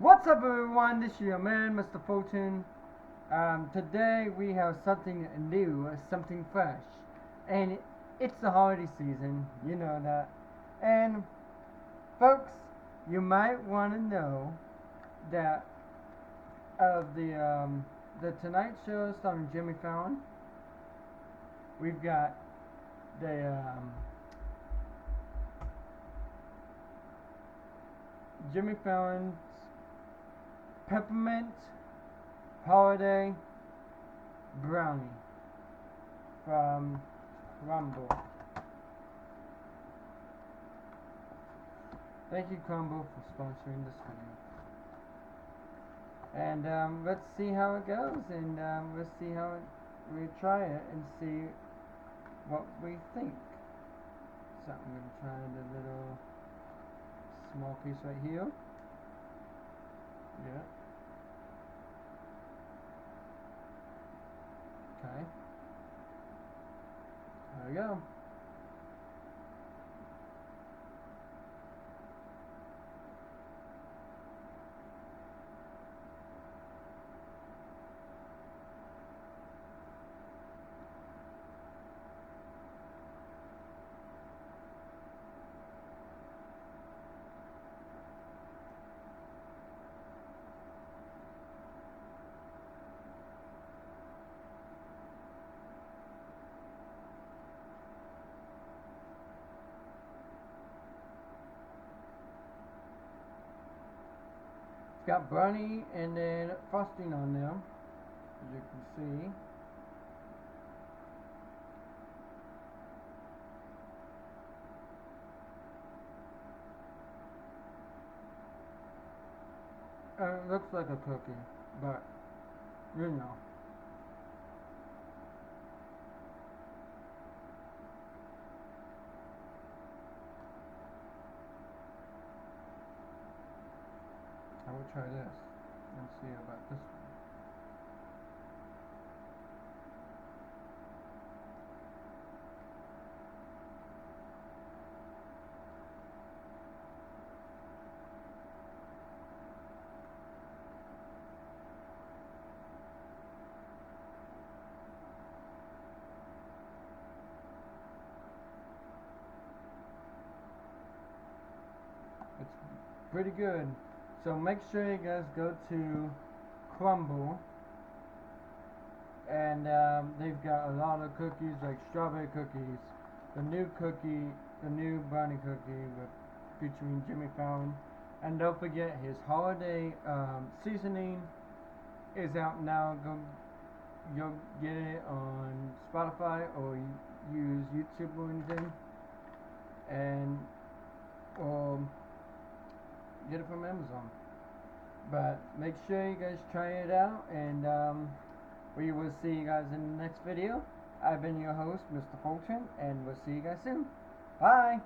What's up, everyone? This is your man, Mr. Fulton. Today we have something new, something fresh, and it's the holiday season. You know that. And folks, you might want to know that of the Tonight Show starring Jimmy Fallon, we've got the Jimmy Fallon's Peppermint Holiday Brownie from Crumble. Thank you, Crumble, for sponsoring this video. And let's see how it goes, and let's see how we try it and see what we think. So I'm going to try the little small piece right here. Yeah. Okay. There we go. It's got Brownie and then frosting on them, as you can see. It looks like a cookie, but you know. I will try this and see about this one. It's pretty good. So make sure you guys go to Crumble, and they've got a lot of cookies, like strawberry cookies, the new brownie cookie featuring Jimmy Fallon, and don't forget his holiday seasoning is out now. You'll get it on Spotify or use YouTube or anything, and get it from Amazon. But make sure you guys try it out, and we will see you guys in the next video. I've been your host, Mr. Fulton, and we'll see you guys soon. Bye!